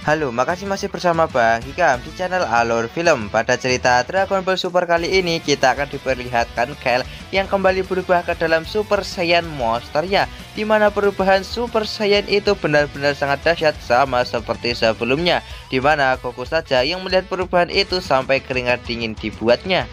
Halo, makasih masih bersama Bang Hikam di channel Alur Film. Pada cerita Dragon Ball Super kali ini kita akan diperlihatkan Kale yang kembali berubah ke dalam Super Saiyan monsternya, dimana perubahan Super Saiyan itu benar-benar sangat dahsyat sama seperti sebelumnya, dimana Goku saja yang melihat perubahan itu sampai keringat dingin dibuatnya.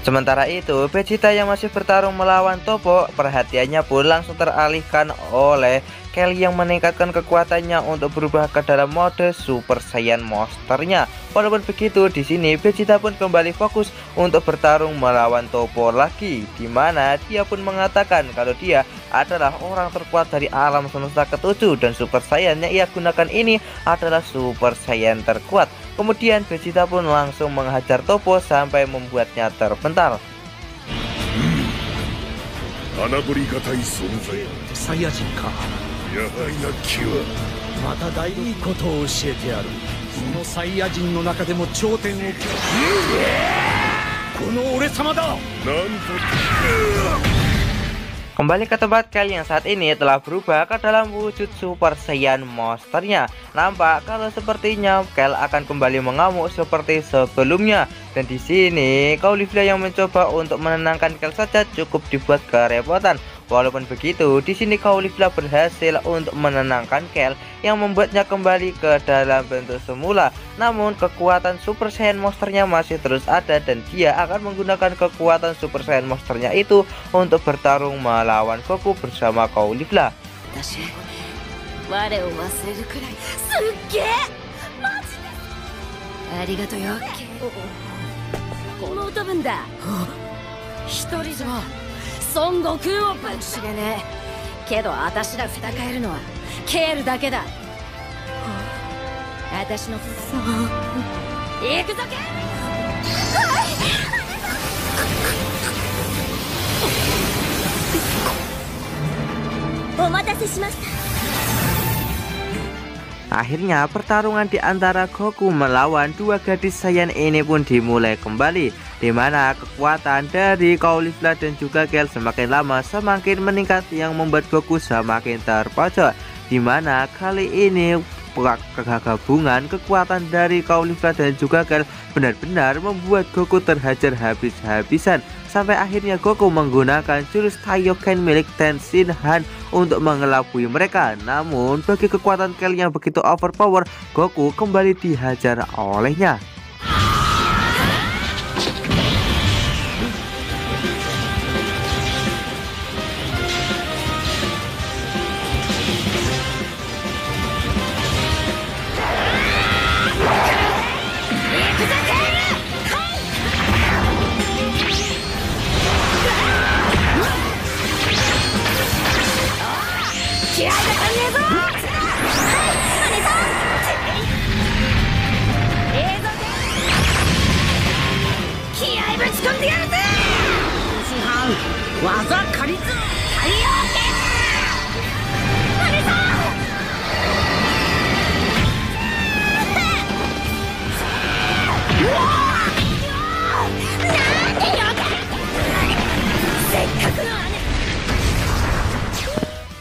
Sementara itu, Vegeta yang masih bertarung melawan Toppo, perhatiannya pun langsung teralihkan oleh Kale yang meningkatkan kekuatannya untuk berubah ke dalam mode Super Saiyan monsternya. Walaupun begitu, di sini Vegeta pun kembali fokus untuk bertarung melawan Toppo lagi, dimana dia pun mengatakan kalau dia adalah orang terkuat dari alam semesta ketujuh dan Super Saiyan yang ia gunakan ini adalah Super Saiyan terkuat. Kemudian Vegeta pun langsung menghajar Toppo sampai membuatnya terpental. Kembali ke tempat Kale yang saat ini telah berubah ke dalam wujud Super Saiyan monsternya. Nampak kalau sepertinya Kale akan kembali mengamuk seperti sebelumnya. Dan di sini Caulifla yang mencoba untuk menenangkan Kale saja cukup dibuat kerepotan. Walaupun begitu, di sini Caulifla berhasil untuk menenangkan Kale yang membuatnya kembali ke dalam bentuk semula. Namun kekuatan Super Saiyan monsternya masih terus ada dan dia akan menggunakan kekuatan Super Saiyan monsternya itu untuk bertarung melawan Goku bersama Caulifla. Son Goku をぶちれねえけど私ら戦えるのはケールだけだ。私の行くぞケール。お待たせしました。Akhirnya pertarungan di antara Goku melawan dua gadis Saiyan ini pun dimulai kembali, dimana kekuatan dari Caulifla dan juga Kale semakin lama semakin meningkat yang membuat Goku semakin terpojok, dimana kali ini gabungan kekuatan dari Caulifla dan juga Kale benar-benar membuat Goku terhajar habis-habisan sampai akhirnya Goku menggunakan jurus Kaioken milik Tenshin Han untuk mengelabui mereka. Namun bagi kekuatan Kale yang begitu overpower, Goku kembali dihajar olehnya.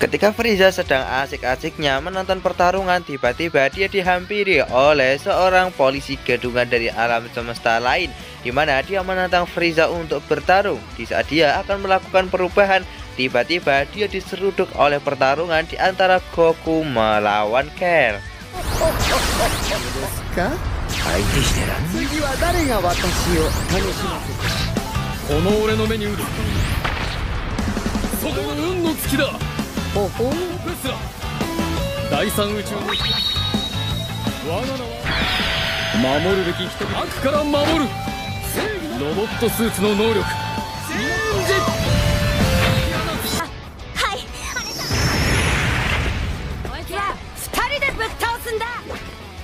Ketika Frieza sedang asik-asiknya menonton pertarungan, tiba-tiba dia dihampiri oleh seorang polisi gadungan dari alam semesta lain, dimana dia menantang Frieza untuk bertarung. Di saat dia akan melakukan perubahan, tiba-tiba dia diseruduk oleh pertarungan di antara Goku melawan Kale.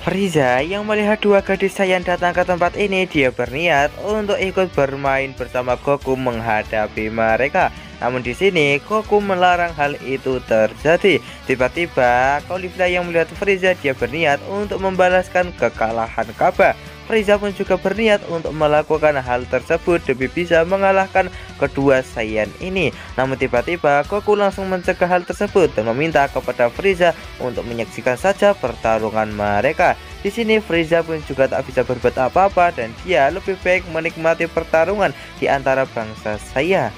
Frieza yang melihat dua gadis Saiyan datang ke tempat ini, dia berniat untuk ikut bermain bersama Goku menghadapi mereka. Namun di sini Goku melarang hal itu terjadi. Tiba-tiba Caulifla yang melihat Frieza, dia berniat untuk membalaskan kekalahan Kaba. Frieza pun juga berniat untuk melakukan hal tersebut demi bisa mengalahkan kedua Saiyan ini. Namun tiba-tiba Goku langsung mencegah hal tersebut dan meminta kepada Frieza untuk menyaksikan saja pertarungan mereka. Di sini Frieza pun juga tak bisa berbuat apa-apa dan dia lebih baik menikmati pertarungan di antara bangsa Saiyan.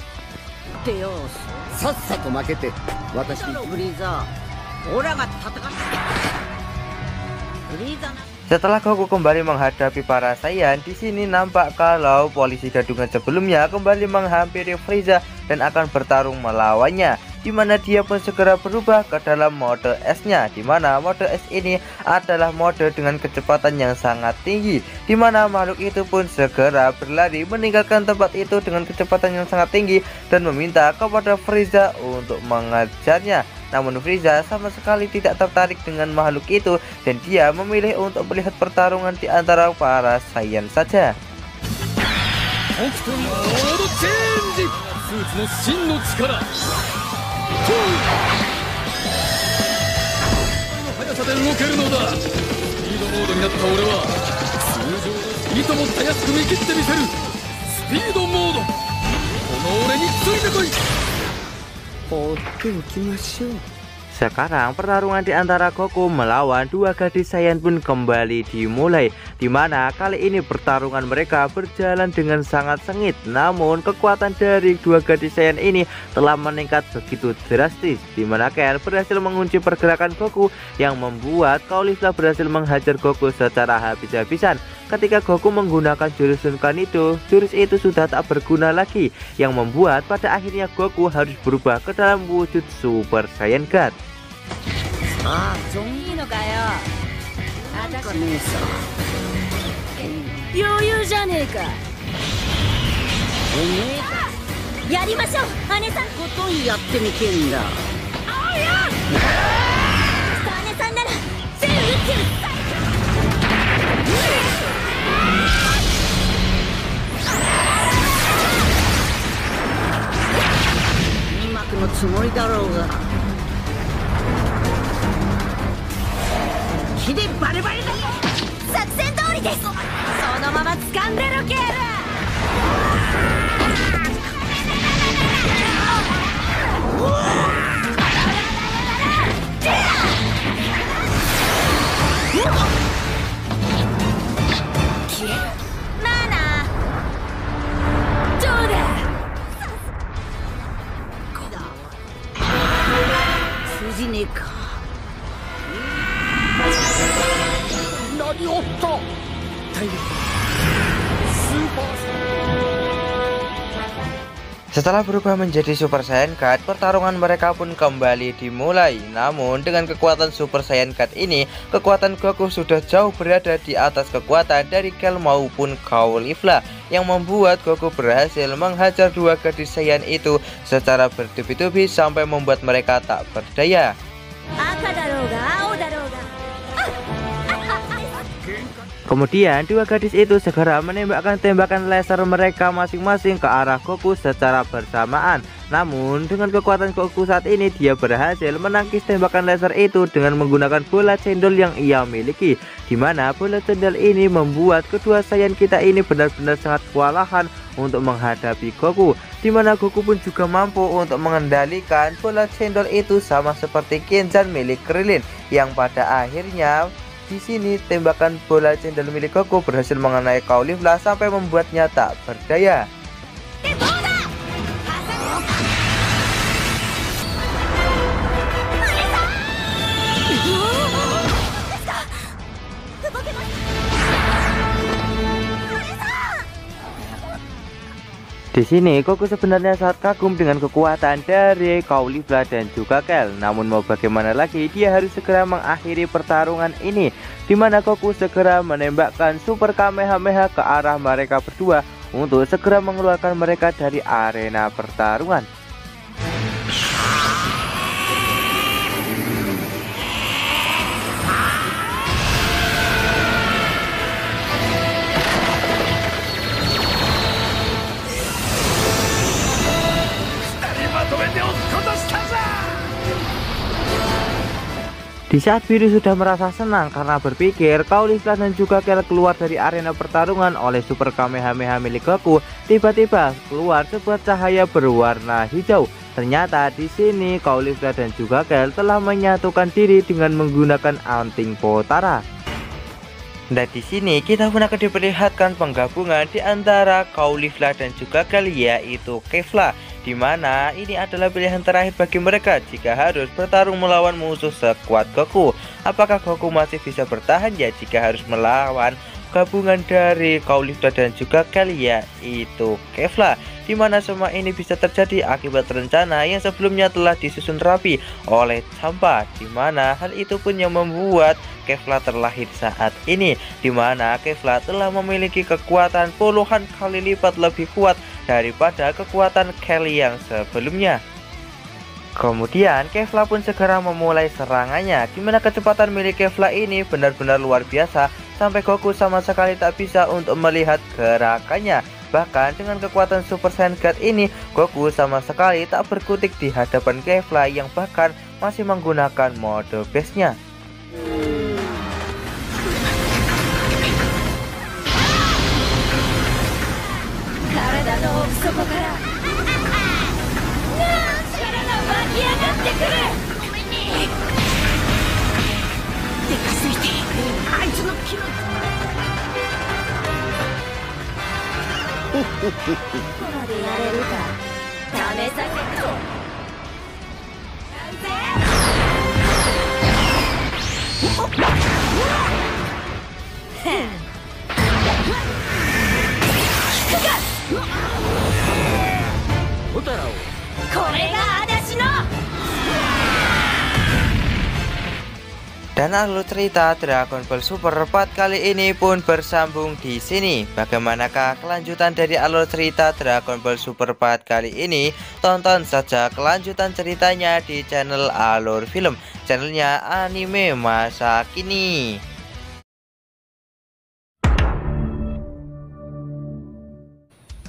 Setelah Goku kembali menghadapi para Saiyan, di sini nampak kalau polisi gadungan sebelumnya kembali menghampiri Frieza dan akan bertarung melawannya, di mana dia pun segera berubah ke dalam mode S-nya, di mana mode S ini adalah mode dengan kecepatan yang sangat tinggi, di mana makhluk itu pun segera berlari meninggalkan tempat itu dengan kecepatan yang sangat tinggi dan meminta kepada Frieza untuk mengejarnya. Namun Frieza sama sekali tidak tertarik dengan makhluk itu dan dia memilih untuk melihat pertarungan di antara para Saiyan saja. Sekarang pertarungan di antara Goku melawan dua gadis Saiyan pun kembali dimulai, di mana kali ini pertarungan mereka berjalan dengan sangat sengit. Namun kekuatan dari dua gadis Saiyan ini telah meningkat begitu drastis, di mana Ken berhasil mengunci pergerakan Goku yang membuat Caulifla berhasil menghajar Goku secara habis-habisan. Ketika Goku menggunakan jurus Shunkan itu, jurus itu sudah tak berguna lagi, yang membuat pada akhirnya Goku harus berubah ke dalam wujud Super Saiyan God. Setelah berubah menjadi Super Saiyan God, pertarungan mereka pun kembali dimulai. Namun dengan kekuatan Super Saiyan God ini, kekuatan Goku sudah jauh berada di atas kekuatan dari Kel maupun Caulifla, yang membuat Goku berhasil menghajar dua gadis Saiyan itu secara bertubi-tubi sampai membuat mereka tak berdaya. Kemudian dua gadis itu segera menembakkan tembakan laser mereka masing-masing ke arah Goku secara bersamaan. Namun dengan kekuatan Goku saat ini, dia berhasil menangkis tembakan laser itu dengan menggunakan bola cendol yang ia miliki, di mana bola cendol ini membuat kedua Saiyan kita ini benar-benar sangat kewalahan untuk menghadapi Goku, di mana Goku pun juga mampu untuk mengendalikan bola cendol itu sama seperti Kinzan milik Krillin, yang pada akhirnya di sini tembakan bola cendol milik Goku berhasil mengenai Caulifla sampai membuatnya tak berdaya. Di sini Goku sebenarnya sangat kagum dengan kekuatan dari Caulifla dan juga Kel. Namun mau bagaimana lagi, dia harus segera mengakhiri pertarungan ini, di mana Goku segera menembakkan Super Kamehameha ke arah mereka berdua untuk segera mengeluarkan mereka dari arena pertarungan. Di saat Biru sudah merasa senang karena berpikir Caulifla dan juga Kel keluar dari arena pertarungan oleh Super Kamehameha milik Goku, tiba-tiba keluar sebuah cahaya berwarna hijau. Ternyata di sini Caulifla dan juga Kel telah menyatukan diri dengan menggunakan anting Potara. Nah, di sini kita pun akan diperlihatkan penggabungan di antara Caulifla dan juga Kel, yaitu Kefla, di mana ini adalah pilihan terakhir bagi mereka jika harus bertarung melawan musuh sekuat Goku. Apakah Goku masih bisa bertahan ya jika harus melawan gabungan dari Caulifla dan juga Kel, yaitu Kefla, di mana semua ini bisa terjadi akibat rencana yang sebelumnya telah disusun rapi oleh Champa, di mana hal itu pun yang membuat Kefla terlahir saat ini, di mana Kefla telah memiliki kekuatan puluhan kali lipat lebih kuat daripada kekuatan Kel yang sebelumnya. Kemudian Kefla pun segera memulai serangannya, di mana kecepatan milik Kefla ini benar-benar luar biasa sampai Goku sama sekali tak bisa untuk melihat gerakannya. Bahkan dengan kekuatan Super Saiyan God ini, Goku sama sekali tak berkutik di hadapan Kefla yang bahkan masih menggunakan mode base-nya. Dan alur cerita Dragon Ball Super Part kali ini pun bersambung di sini. Bagaimanakah kelanjutan dari alur cerita Dragon Ball Super Part kali ini? Tonton saja kelanjutan ceritanya di channel Alur Film, channelnya anime masa kini.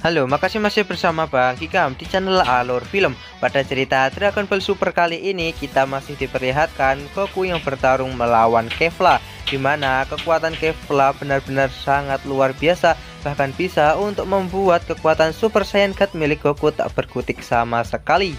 Halo, makasih masih bersama Bang Hikam di channel Alur Film. Pada cerita Dragon Ball Super kali ini kita masih diperlihatkan Goku yang bertarung melawan Kefla, di mana kekuatan Kefla benar-benar sangat luar biasa, bahkan bisa untuk membuat kekuatan Super Saiyan God milik Goku tak berkutik sama sekali.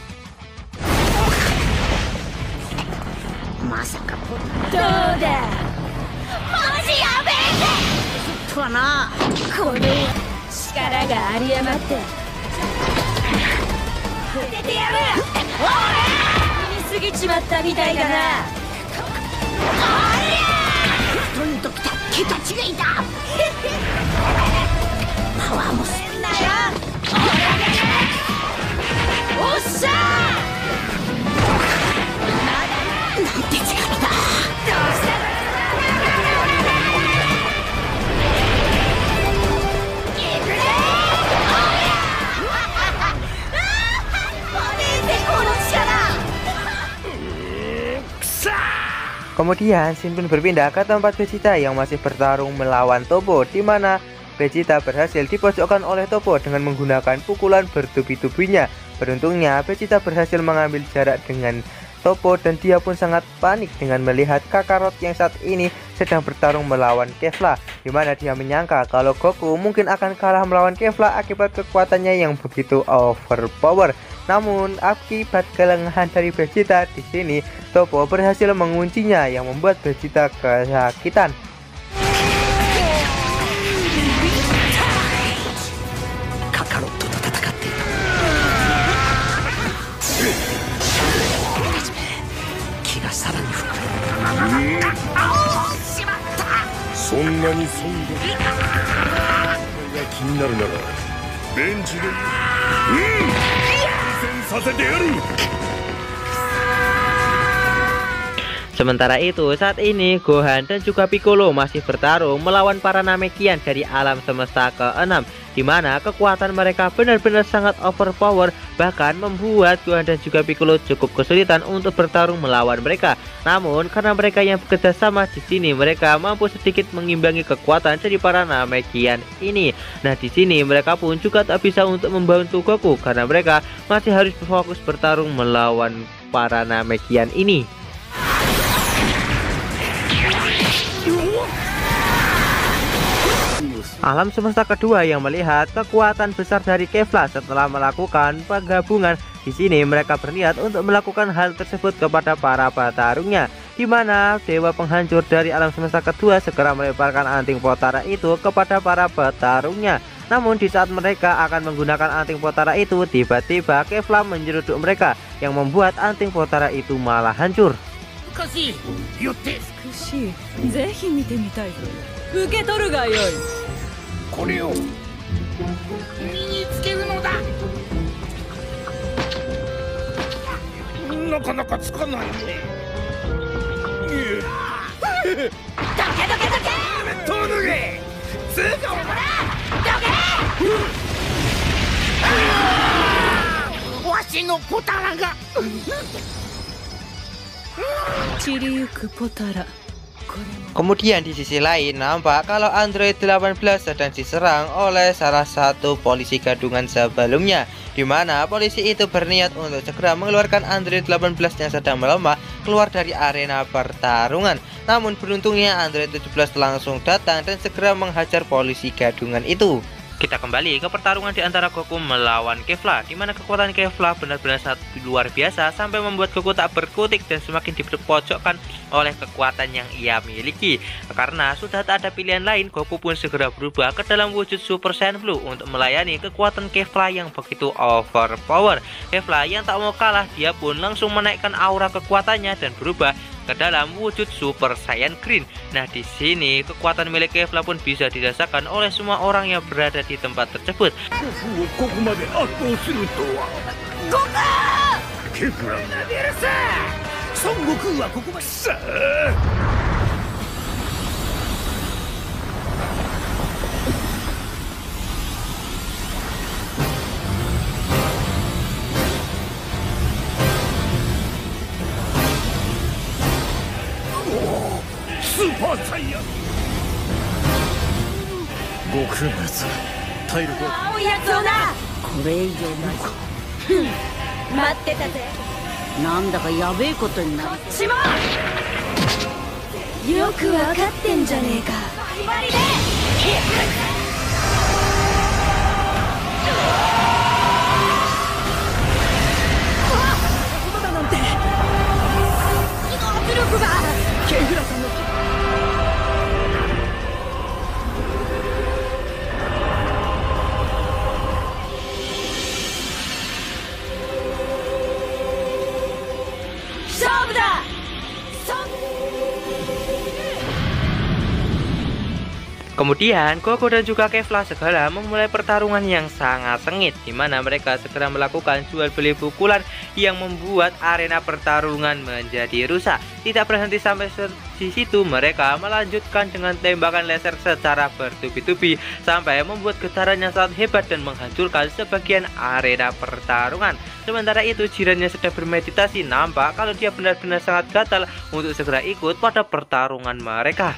Kemudian scene pun berpindah ke tempat Vegeta yang masih bertarung melawan Toppo, di mana Vegeta berhasil dipojokkan oleh Toppo dengan menggunakan pukulan bertubi-tubinya. Beruntungnya Vegeta berhasil mengambil jarak dengan Toppo dan dia pun sangat panik dengan melihat Kakarot yang saat ini sedang bertarung melawan Kefla, di mana dia menyangka kalau Goku mungkin akan kalah melawan Kefla akibat kekuatannya yang begitu overpower. Namun akibat kelengahan dari Vegeta di sini, Toppo berhasil menguncinya yang membuat Vegeta kesakitan. Sementara itu, saat ini Gohan dan juga Piccolo masih bertarung melawan para Namekian dari alam semesta ke-6, di mana kekuatan mereka benar-benar sangat overpower, bahkan membuat Gohan dan juga Piccolo cukup kesulitan untuk bertarung melawan mereka. Namun karena mereka yang bekerja sama di sini, mereka mampu sedikit mengimbangi kekuatan dari para Namekian ini. Nah, di sini mereka pun juga tak bisa untuk membantu Goku karena mereka masih harus berfokus bertarung melawan para Namekian ini. Alam semesta kedua yang melihat kekuatan besar dari Kefla setelah melakukan penggabungan. Di sini mereka berniat untuk melakukan hal tersebut kepada para petarungnya, di mana dewa penghancur dari alam semesta kedua segera melemparkan anting potara itu kepada para petarungnya. Namun di saat mereka akan menggunakan anting potara itu, tiba-tiba Kefla menyeruduk mereka yang membuat anting potara itu malah hancur. ぜひ見てみたい。受け取るがよい。これを身につけるのだ。なかなかつかないね。どけどけどけ。とぬれ。つうかお前。どけ。わしのポタラが。散りゆくポタラ。 Kemudian di sisi lain nampak kalau Android 18 sedang diserang oleh salah satu polisi gadungan sebelumnya, di mana polisi itu berniat untuk segera mengeluarkan Android 18 yang sedang melemah keluar dari arena pertarungan. Namun beruntungnya Android 17 langsung datang dan segera menghajar polisi gadungan itu. Kita kembali ke pertarungan di antara Goku melawan Kefla, di mana kekuatan Kefla benar-benar sangat luar biasa sampai membuat Goku tak berkutik dan semakin dipojokkan oleh kekuatan yang ia miliki. Karena sudah tak ada pilihan lain, Goku pun segera berubah ke dalam wujud Super Saiyan Blue untuk melayani kekuatan Kefla yang begitu overpower. Kefla yang tak mau kalah, dia pun langsung menaikkan aura kekuatannya dan berubah ke dalam wujud Super Saiyan Green. Nah, di sini kekuatan milik Kefla pun bisa dirasakan oleh semua orang yang berada di tempat tersebut. Super Saiyan 極物体力は青いやつをな。これ以上ないか。待ってたぜ。なんだかやべえことになる。しもよくわかってんじゃねえか。バリバリでことだなんて。圧力がケンフラさんの勝負だ。Kemudian Goku dan juga Kefla segera memulai pertarungan yang sangat sengit, di mana mereka segera melakukan jual beli pukulan yang membuat arena pertarungan menjadi rusak. Tidak berhenti sampai di situ, mereka melanjutkan dengan tembakan laser secara bertubi-tubi sampai membuat getaran yang sangat hebat dan menghancurkan sebagian arena pertarungan. Sementara itu Jiren yang sedang bermeditasi nampak kalau dia benar-benar sangat gatal untuk segera ikut pada pertarungan mereka.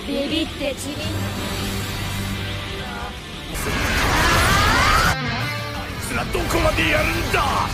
ビビってチリン。すらどこまでやるんだ。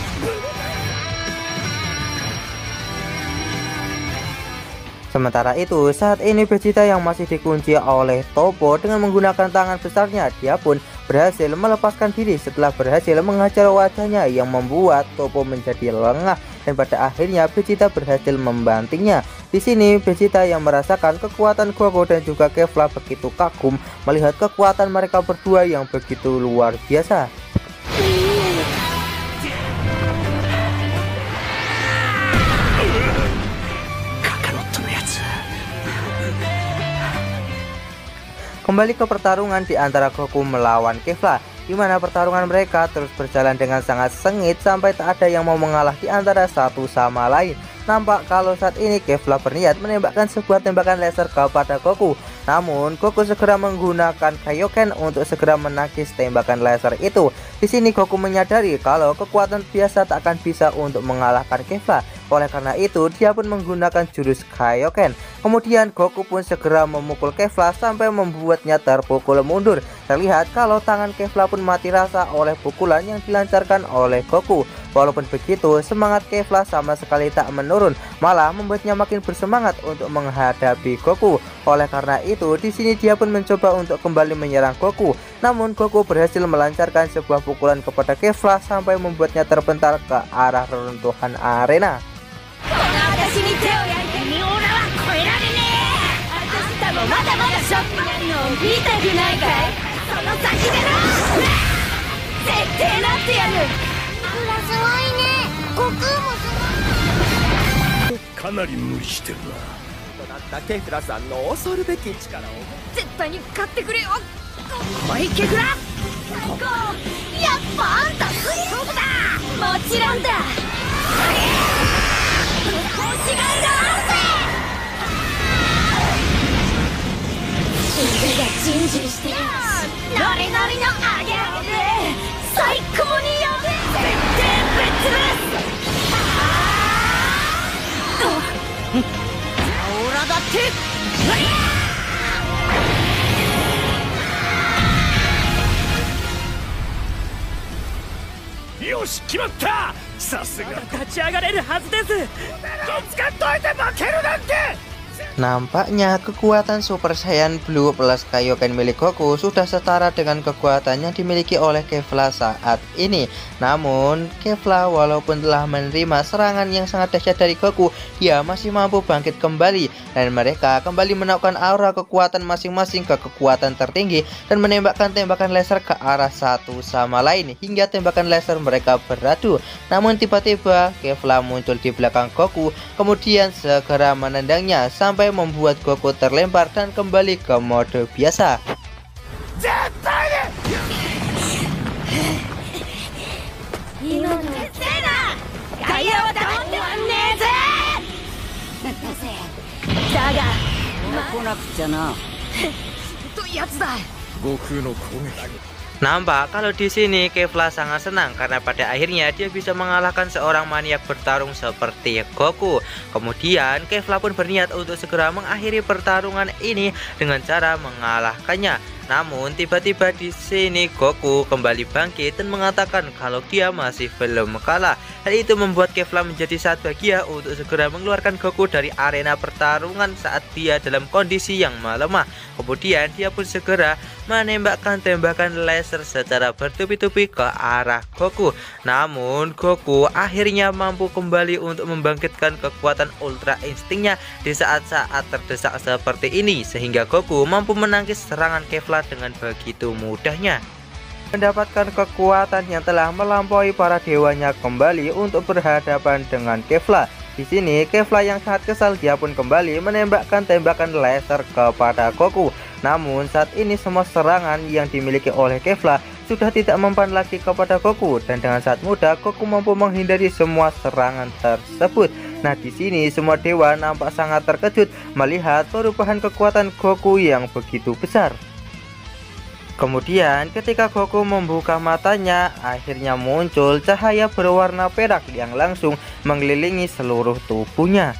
Sementara itu, saat ini Vegeta yang masih dikunci oleh Toppo dengan menggunakan tangan besarnya, dia pun berhasil melepaskan diri setelah berhasil menghajar wajahnya yang membuat Toppo menjadi lengah, dan pada akhirnya Vegeta berhasil membantingnya. Di sini Vegeta yang merasakan kekuatan Goku dan juga Kefla begitu kagum melihat kekuatan mereka berdua yang begitu luar biasa. Kembali ke pertarungan di antara Goku melawan Kefla, di mana pertarungan mereka terus berjalan dengan sangat sengit sampai tak ada yang mau mengalah di antara satu sama lain. Nampak kalau saat ini Kefla berniat menembakkan sebuah tembakan laser kepada Goku. Namun Goku segera menggunakan Kaioken untuk segera menangkis tembakan laser itu. Di sini Goku menyadari kalau kekuatan biasa tak akan bisa untuk mengalahkan Kefla. Oleh karena itu dia pun menggunakan jurus Kaioken. Kemudian Goku pun segera memukul Kefla sampai membuatnya terpukul mundur. Terlihat kalau tangan Kefla pun mati rasa oleh pukulan yang dilancarkan oleh Goku. Walaupun begitu, semangat Kefla sama sekali tak menurun, malah membuatnya makin bersemangat untuk menghadapi Goku. Oleh karena itu, di sini dia pun mencoba untuk kembali menyerang Goku. Namun Goku berhasil melancarkan sebuah pukulan kepada Kefla sampai membuatnya terpental ke arah reruntuhan arena. Nampaknya kekuatan Super Saiyan Blue plus Kaioken milik Goku sudah setara dengan kekuatan yang dimiliki oleh Kefla saat ini. Namun, Kefla walaupun telah menerima serangan yang sangat dahsyat dari Goku, ia masih mampu bangkit kembali. Dan mereka kembali menaikkan aura kekuatan masing-masing ke kekuatan tertinggi dan menembakkan tembakan laser ke arah satu sama lain hingga tembakan laser mereka beradu. Namun tiba-tiba Kefla muncul di belakang Goku, kemudian segera menendangnya sampai membuat Goku terlempar dan kembali ke mode biasa. Nampak kalau di sini Kefla sangat senang karena pada akhirnya dia bisa mengalahkan seorang maniak bertarung seperti Goku. Kemudian Kefla pun berniat untuk segera mengakhiri pertarungan ini dengan cara mengalahkannya. Namun tiba-tiba di sini Goku kembali bangkit dan mengatakan kalau dia masih belum kalah. Hal itu membuat Kefla menjadi sangat bahagia untuk segera mengeluarkan Goku dari arena pertarungan saat dia dalam kondisi yang melemah. Kemudian dia pun segera menembakkan tembakan laser secara bertubi-tubi ke arah Goku. Namun Goku akhirnya mampu kembali untuk membangkitkan kekuatan Ultra Instingnya di saat-saat terdesak seperti ini, sehingga Goku mampu menangkis serangan Kefla dengan begitu mudahnya. Mendapatkan kekuatan yang telah melampaui para dewanya kembali untuk berhadapan dengan Kefla. Di sini Kefla yang sangat kesal, dia pun kembali menembakkan tembakan laser kepada Goku. Namun saat ini semua serangan yang dimiliki oleh Kefla sudah tidak mempan lagi kepada Goku, dan dengan sangat mudah Goku mampu menghindari semua serangan tersebut. Nah, di sini semua dewa nampak sangat terkejut melihat perubahan kekuatan Goku yang begitu besar. Kemudian ketika Goku membuka matanya, akhirnya muncul cahaya berwarna perak yang langsung mengelilingi seluruh tubuhnya.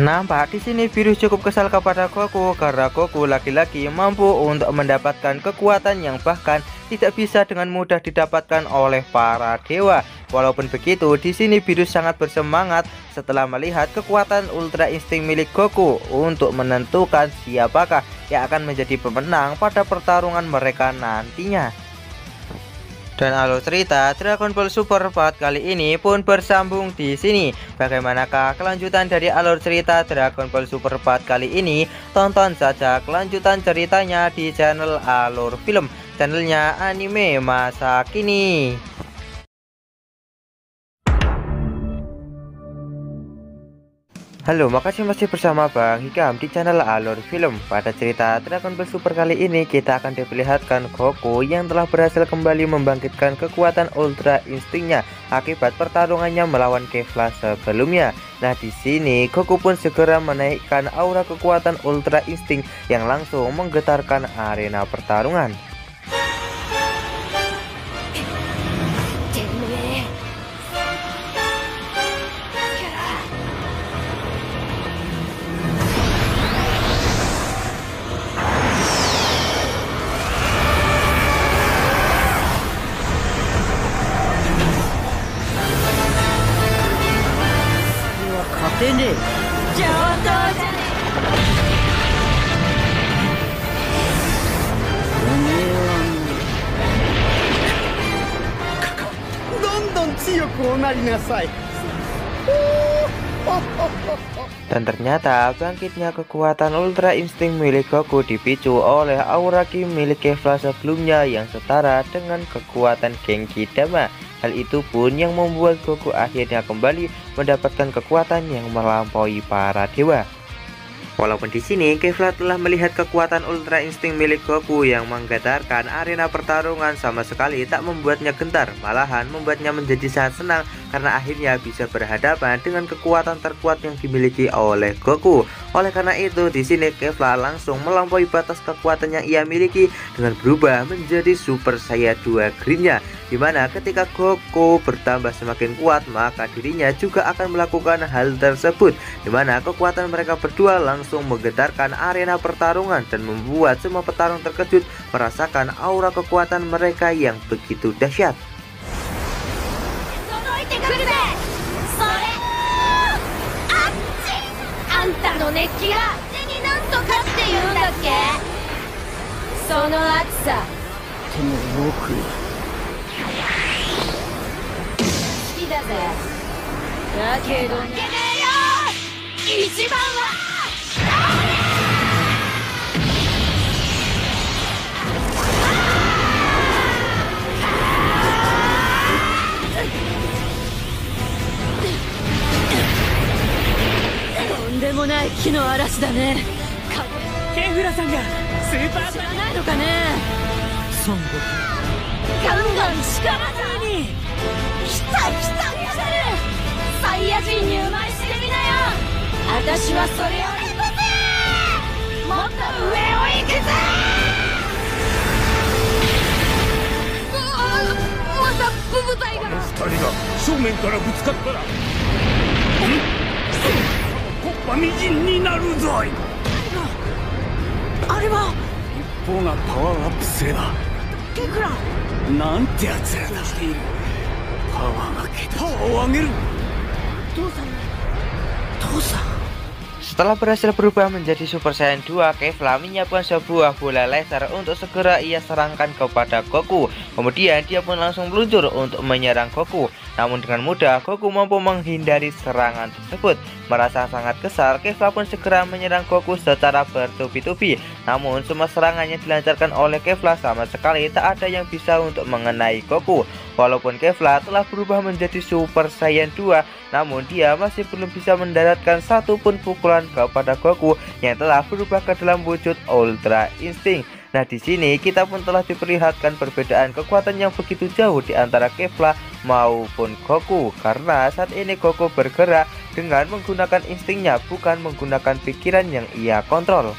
Nampak di sini Virus cukup kesal kepada Goku karena Goku lagi-lagi mampu untuk mendapatkan kekuatan yang bahkan tidak bisa dengan mudah didapatkan oleh para dewa. Walaupun begitu, di sini Virus sangat bersemangat setelah melihat kekuatan Ultra Insting milik Goku untuk menentukan siapakah yang akan menjadi pemenang pada pertarungan mereka nantinya. Dan alur cerita Dragon Ball Super Part kali ini pun bersambung di sini. Bagaimanakah kelanjutan dari alur cerita Dragon Ball Super Part kali ini? Tonton saja kelanjutan ceritanya di channel Alur Film, channelnya anime masa kini. Halo, makasih masih bersama Bang Hikam di channel Alur Film. Pada cerita Dragon Ball Super kali ini kita akan diperlihatkan Goku yang telah berhasil kembali membangkitkan kekuatan Ultra Instingnya akibat pertarungannya melawan Kefla sebelumnya. Nah, di sini Goku pun segera menaikkan aura kekuatan Ultra Insting yang langsung menggetarkan arena pertarungan. Ini jodoh jadi. Dan ternyata bangkitnya kekuatan Ultra Insting milik Goku dipicu oleh aura Ki milik Kefla sebelumnya yang setara dengan kekuatan Genki Dama. Hal itu pun yang membuat Goku akhirnya kembali mendapatkan kekuatan yang melampaui para dewa. Walaupun di sini Kefla telah melihat kekuatan Ultra Insting milik Goku yang menggetarkan arena pertarungan sama sekali tak membuatnya gentar, malahan membuatnya menjadi sangat senang karena akhirnya bisa berhadapan dengan kekuatan terkuat yang dimiliki oleh Goku. Oleh karena itu di sini Kefla langsung melampaui batas kekuatan yang ia miliki dengan berubah menjadi Super Saiyan 2 Green-nya, dimana ketika Goku bertambah semakin kuat maka dirinya juga akan melakukan hal tersebut, dimana kekuatan mereka berdua langsung menggetarkan arena pertarungan dan membuat semua petarung terkejut merasakan aura kekuatan mereka yang begitu dahsyat. Setelah berhasil berubah menjadi Super Saiyan 2, Kefla menyiapkan sebuah bola laser untuk segera ia serangkan kepada Goku. Kemudian dia pun langsung meluncur untuk menyerang Goku. Namun dengan mudah Goku mampu menghindari serangan tersebut. Merasa sangat kesal, Kefla pun segera menyerang Goku secara bertubi-tubi. Namun semua serangan yang dilancarkan oleh Kefla sama sekali tak ada yang bisa untuk mengenai Goku. Walaupun Kefla telah berubah menjadi Super Saiyan 2, namun dia masih belum bisa mendaratkan satupun pukulan kepada Goku yang telah berubah ke dalam wujud Ultra Insting. Nah, di sini kita pun telah diperlihatkan perbedaan kekuatan yang begitu jauh di antara Kefla maupun Goku, karena saat ini Goku bergerak dengan menggunakan instingnya, bukan menggunakan pikiran yang ia kontrol.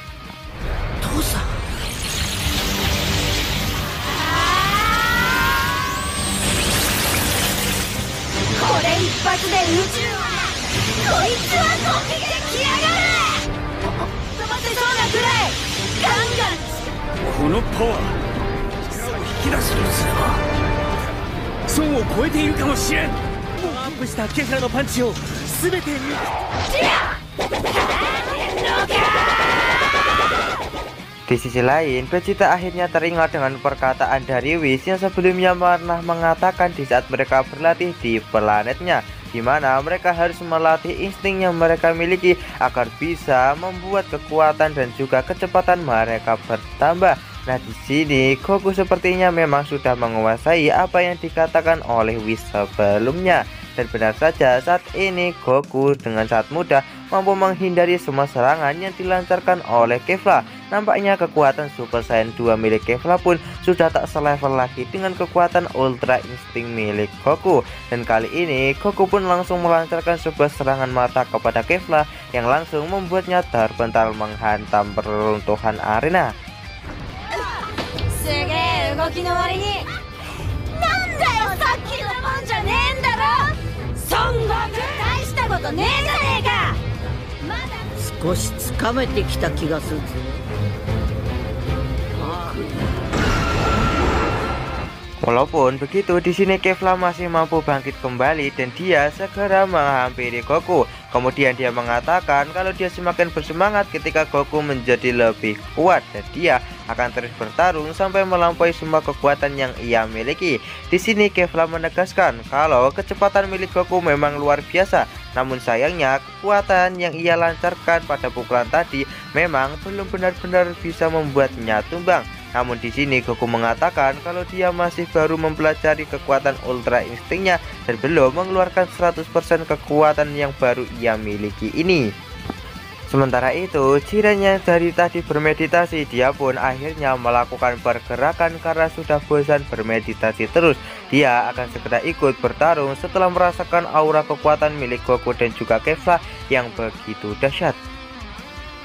Di sisi lain, Vegeta akhirnya teringat dengan perkataan dari Whis yang sebelumnya pernah mengatakan di saat mereka berlatih di planetnya, di mana mereka harus melatih insting yang mereka miliki agar bisa membuat kekuatan dan juga kecepatan mereka bertambah. Nah, di sini Goku sepertinya memang sudah menguasai apa yang dikatakan oleh Whis sebelumnya. Dan benar saja, saat ini Goku dengan sangat mudah mampu menghindari semua serangan yang dilancarkan oleh Kefla. Nampaknya kekuatan Super Saiyan 2 milik Kefla pun sudah tak selevel lagi dengan kekuatan Ultra Instinct milik Goku. Dan kali ini Goku pun langsung melancarkan sebuah serangan mata kepada Kefla yang langsung membuatnya terpental menghantam peruntuhan arena. すげえ動きの割になんだよさっきのもんじゃねえんだろ孫悟空大したことねえじゃねえかまだ少しつかめてきた気がするぞ。 Walaupun begitu, di sini Kefla masih mampu bangkit kembali dan dia segera menghampiri Goku. Kemudian dia mengatakan kalau dia semakin bersemangat ketika Goku menjadi lebih kuat dan dia akan terus bertarung sampai melampaui semua kekuatan yang ia miliki. Di sini Kefla menegaskan kalau kecepatan milik Goku memang luar biasa. Namun sayangnya kekuatan yang ia lancarkan pada pukulan tadi memang belum benar-benar bisa membuatnya tumbang. Namun di sini Goku mengatakan kalau dia masih baru mempelajari kekuatan Ultra Instingnya dan belum mengeluarkan 100% kekuatan yang baru ia miliki ini. Sementara itu, Jiren yang dari tadi bermeditasi, dia pun akhirnya melakukan pergerakan karena sudah bosan bermeditasi terus. Dia akan segera ikut bertarung setelah merasakan aura kekuatan milik Goku dan juga Kefla yang begitu dahsyat.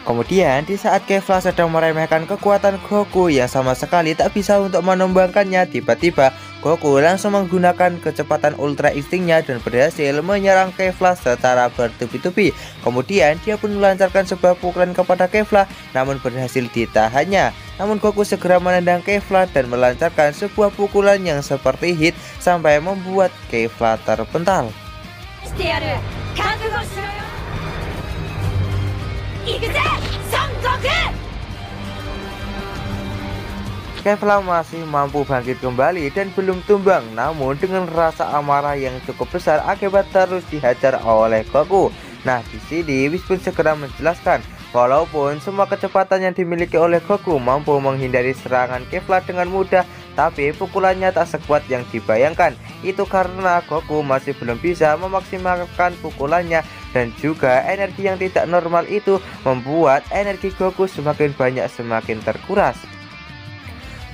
Kemudian di saat Kefla sedang meremehkan kekuatan Goku yang sama sekali tak bisa untuk menumbangkannya, tiba-tiba Goku langsung menggunakan kecepatan Ultra Instingnya dan berhasil menyerang Kefla secara bertubi-tubi. Kemudian dia pun melancarkan sebuah pukulan kepada Kefla, namun berhasil ditahannya. Namun Goku segera menendang Kefla dan melancarkan sebuah pukulan yang seperti hit sampai membuat Kefla terpental. Kefla masih mampu bangkit kembali dan belum tumbang, namun dengan rasa amarah yang cukup besar akibat terus dihajar oleh Goku. Nah, di sini Whis pun segera menjelaskan walaupun semua kecepatan yang dimiliki oleh Goku mampu menghindari serangan Kefla dengan mudah, tapi pukulannya tak sekuat yang dibayangkan. Itu karena Goku masih belum bisa memaksimalkan pukulannya dan juga energi yang tidak normal itu membuat energi Goku semakin banyak semakin terkuras.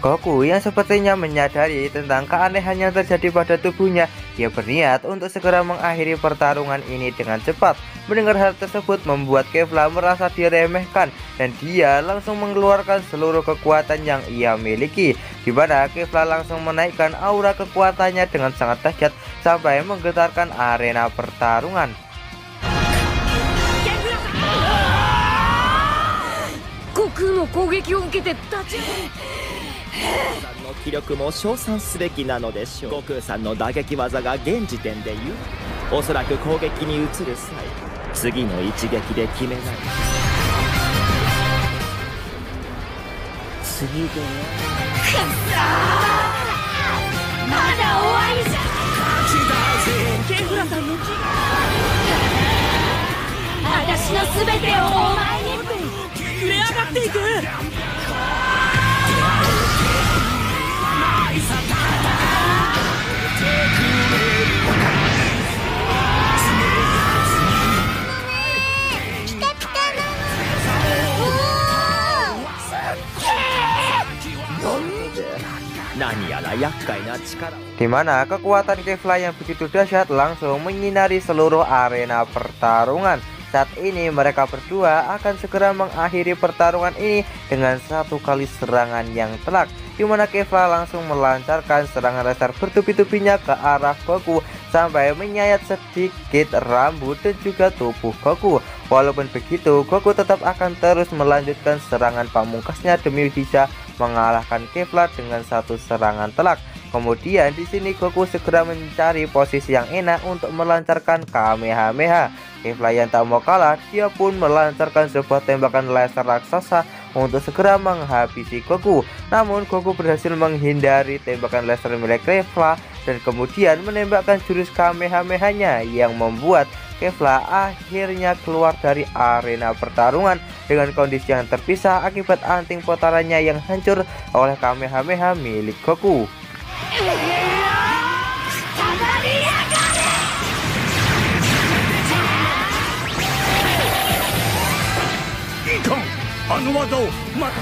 Goku yang sepertinya menyadari tentang keanehan yang terjadi pada tubuhnya, dia berniat untuk segera mengakhiri pertarungan ini dengan cepat. Mendengar hal tersebut membuat Kefla merasa diremehkan dan dia langsung mengeluarkan seluruh kekuatan yang ia miliki, di mana Kefla langsung menaikkan aura kekuatannya dengan sangat dahsyat sampai menggetarkan arena pertarungan. Gokuの攻撃を受けて立ち さんの気力も称賛すべきなのでしょう。悟空さんの打撃技が現時点で言う。おそらく攻撃に移る際、次の一撃で決めない。次でまだ終わりじゃケンフラさんの私のすべてをお前に膨れ上がっていく。Di mana kekuatan Kefla yang begitu dahsyat langsung menyinari seluruh arena pertarungan. Saat ini mereka berdua akan segera mengakhiri pertarungan ini dengan satu kali serangan yang telak, di mana Kefla langsung melancarkan serangan laser bertubi-tubinya ke arah Goku sampai menyayat sedikit rambut dan juga tubuh Goku. Walaupun begitu, Goku tetap akan terus melanjutkan serangan pamungkasnya demi bisa mengalahkan Kefla dengan satu serangan telak. Kemudian di sini Goku segera mencari posisi yang enak untuk melancarkan Kamehameha. Kefla yang tak mau kalah, dia pun melancarkan sebuah tembakan laser raksasa untuk segera menghabisi Goku. Namun Goku berhasil menghindari tembakan laser milik Kefla dan kemudian menembakkan jurus Kamehamehanya yang membuat Kefla akhirnya keluar dari arena pertarungan dengan kondisi yang terpisah akibat anting putarannya yang hancur oleh Kamehameha milik Goku. の技をまた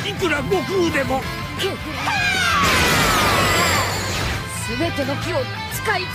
いくら悟空でも全ての木を使い尽くす。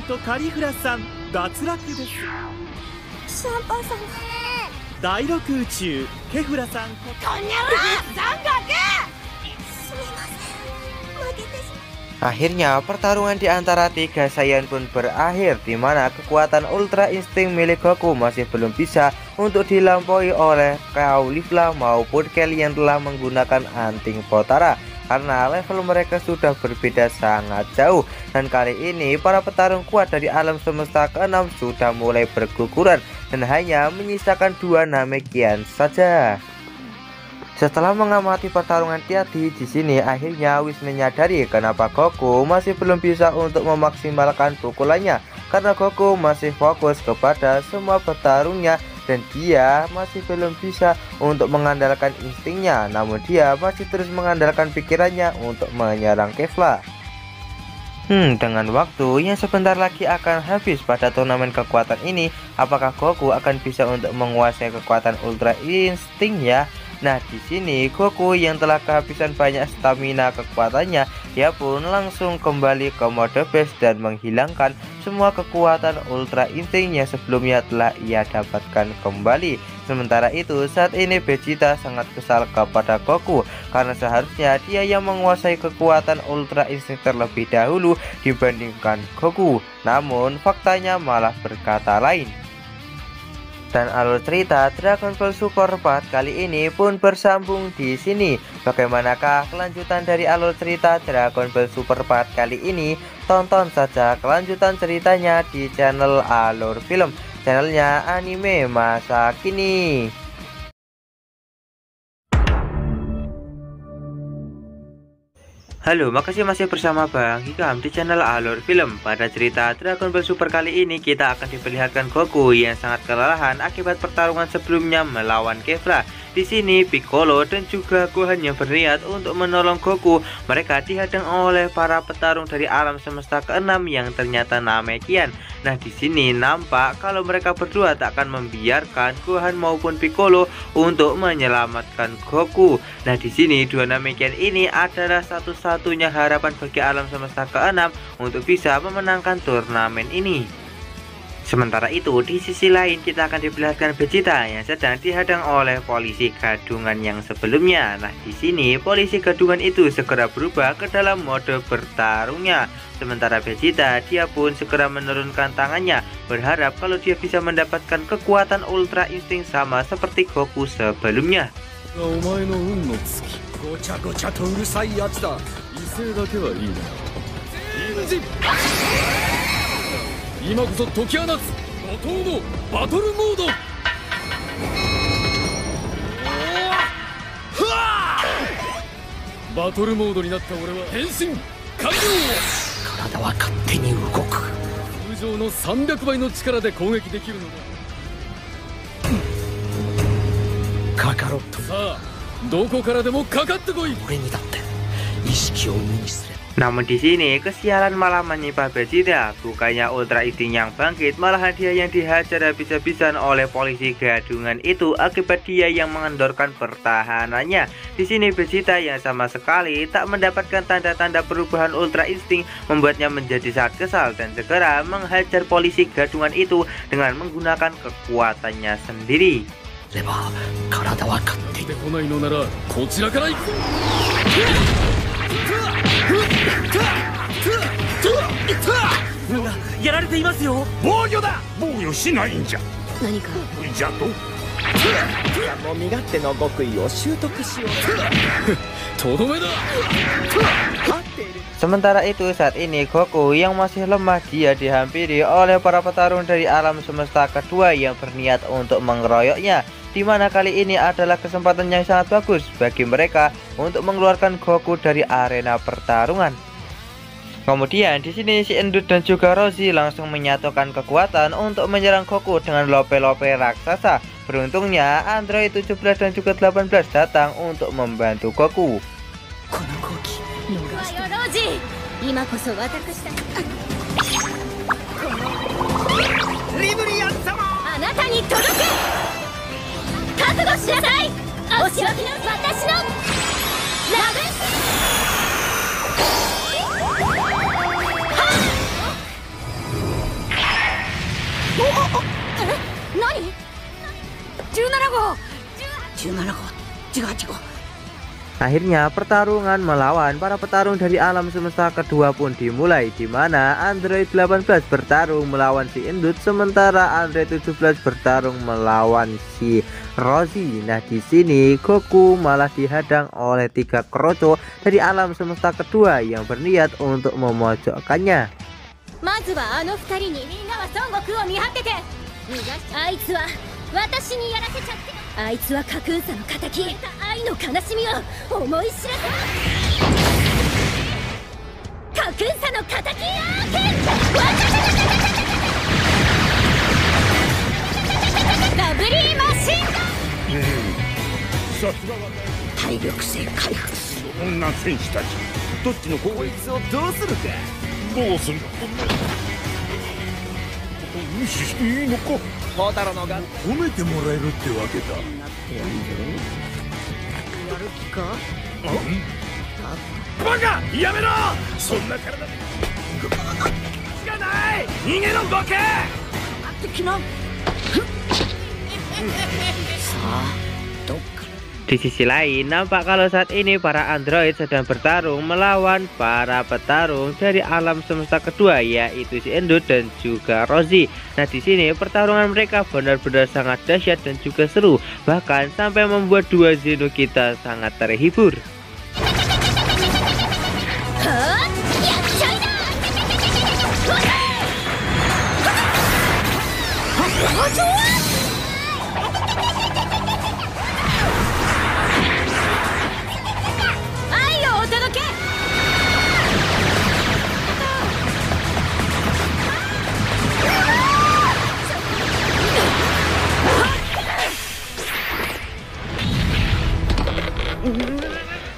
とカリフラさん脱落です。シャンパンさん第六宇宙ケフラさんこんにゃは三角。すみません、負けてしまう。Akhirnya pertarungan di antara tiga Saiyan pun berakhir, di mana kekuatan Ultra Instinct milik Goku masih belum bisa untuk dilampaui oleh Caulifla maupun Kel yang telah menggunakan anting Potara, karena level mereka sudah berbeda sangat jauh. Dan kali ini para petarung kuat dari alam semesta ke-6 sudah mulai berguguran dan hanya menyisakan 2 Namekian saja. Setelah mengamati pertarungan Tiadi di sini, akhirnya Whis menyadari kenapa Goku masih belum bisa untuk memaksimalkan pukulannya, karena Goku masih fokus kepada semua petarungnya dan dia masih belum bisa untuk mengandalkan instingnya, namun dia masih terus mengandalkan pikirannya untuk menyerang Kefla. Dengan waktu yang sebentar lagi akan habis pada turnamen kekuatan ini, apakah Goku akan bisa untuk menguasai kekuatan Ultra Instinct ya? Nah, di sini Goku yang telah kehabisan banyak stamina kekuatannya, dia pun langsung kembali ke mode base dan menghilangkan semua kekuatan Ultra Instinct yang sebelumnya telah ia dapatkan kembali. Sementara itu, saat ini Vegeta sangat kesal kepada Goku karena seharusnya dia yang menguasai kekuatan Ultra Instinct terlebih dahulu dibandingkan Goku. Namun faktanya malah berkata lain. Dan alur cerita Dragon Ball Super 4 kali ini pun bersambung di sini. Bagaimanakah kelanjutan dari alur cerita Dragon Ball Super 4 kali ini? Tonton saja kelanjutan ceritanya di channel Alur Film, channelnya anime masa kini. Halo, makasih masih bersama Bang Hikam di channel Alur Film. Pada cerita Dragon Ball Super kali ini kita akan diperlihatkan Goku yang sangat kelelahan akibat pertarungan sebelumnya melawan Kefla. Di sini Piccolo dan juga Gohan yang berniat untuk menolong Goku. Mereka dihadang oleh para petarung dari alam semesta ke-6 yang ternyata Namekian. Nah, di sini nampak kalau mereka berdua tak akan membiarkan Gohan maupun Piccolo untuk menyelamatkan Goku. Nah, di sini 2 Namekian ini adalah satu-satunya harapan bagi alam semesta ke-6 untuk bisa memenangkan turnamen ini. Sementara itu, di sisi lain kita akan diperlihatkan Vegeta yang sedang dihadang oleh polisi gadungan yang sebelumnya. Nah, di sini polisi gadungan itu segera berubah ke dalam mode bertarungnya. Sementara Vegeta, dia pun segera menurunkan tangannya, berharap kalau dia bisa mendapatkan kekuatan Ultra Instinct sama seperti Goku sebelumnya. 今こそ解き放つ怒涛のバトルモード。バトルモードになった俺は変身完了。体は勝手に動く。通常の300倍の力で攻撃できるのだ。カカロット。さあどこからでもかかってこい。 Namun di sini kesialan malah menimpa Vegeta. Bukannya Ultra Instinct yang bangkit, malahan dia yang dihajar habis-habisan oleh polisi gadungan itu akibat dia yang mengendorkan pertahanannya. Di sini Vegeta yang sama sekali tak mendapatkan tanda-tanda perubahan Ultra Instinct membuatnya menjadi sangat kesal dan segera menghajar polisi gadungan itu dengan menggunakan kekuatannya sendiri. 出てこないのならこちらから行くぞ。 やられていますよ。防御だ。防御しないんじゃ。何かじゃと。もう身勝手の極意を習得しよう。とどめだ。 Sementara itu saat ini Goku yang masih lemah dia dihampiri oleh para petarung dari alam semesta kedua yang berniat untuk mengeroyoknya, di mana kali ini adalah kesempatan yang sangat bagus bagi mereka untuk mengeluarkan Goku dari arena pertarungan. Kemudian di sini si Endut dan juga Roshi langsung menyatukan kekuatan untuk menyerang Goku dengan lope-lope raksasa. Beruntungnya Android 17 dan juga 18 datang untuk membantu Goku. 今こそ私たちリブリアン様。あなたに届く。覚悟しなさい。お仕置きの私のラブ何？17号17号18号 Akhirnya pertarungan melawan para petarung dari alam semesta kedua pun dimulai, di mana Android 18 bertarung melawan si Endut sementara Android 17 bertarung melawan si Roshi. Nah di sini Goku malah dihadang oleh 3 kroco dari alam semesta kedua yang berniat untuk memojokkannya. まずはあの2人にみんなは孫悟空を見張ってて。あいつは私にやらせちゃって。あいつはカクンサの敵、愛の悲しみを思い知らせ。カクンサの敵アーケンラブリーマシンさすがは体力性回復。こんな戦士たち。どっちのこいつをどうするか。どうするんだ。無視していいのか。孝太郎のが褒めてもらえるってわけだ。やる気か。バカやめろ。そんな体でがない。逃げろボケ。的な。さあどっか。 Di sisi lain, nampak kalau saat ini para android sedang bertarung melawan para petarung dari alam semesta kedua, yaitu si Endut dan juga Roshi. Nah, di sini pertarungan mereka benar-benar sangat dahsyat dan juga seru, bahkan sampai membuat dua Zeno kita sangat terhibur.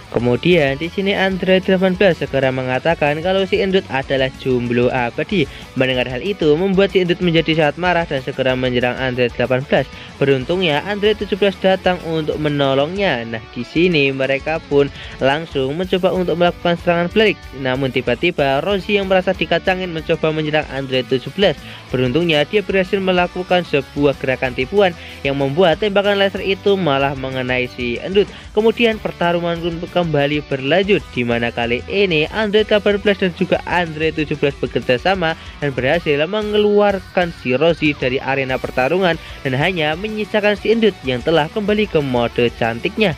Kemudian di sini Android 18 segera mengatakan kalau si Endut adalah jomblo abadi. Mendengar hal itu membuat si Endut menjadi sangat marah dan segera menyerang Android 18. Beruntungnya Android 17 datang untuk menolongnya. Nah, di sini mereka pun langsung mencoba untuk melakukan serangan balik. Namun tiba-tiba Roshi yang merasa dikacangin mencoba menyerang Android 17. Beruntungnya dia berhasil melakukan sebuah gerakan tipuan yang membuat tembakan laser itu malah mengenai si Endut. Kemudian pertarungan pun kembali berlanjut, di mana kali ini Android 18 dan juga Android 17 bekerja sama dan berhasil mengeluarkan si Roshi dari arena pertarungan dan hanya menyisakan si Endut yang telah kembali ke mode cantiknya.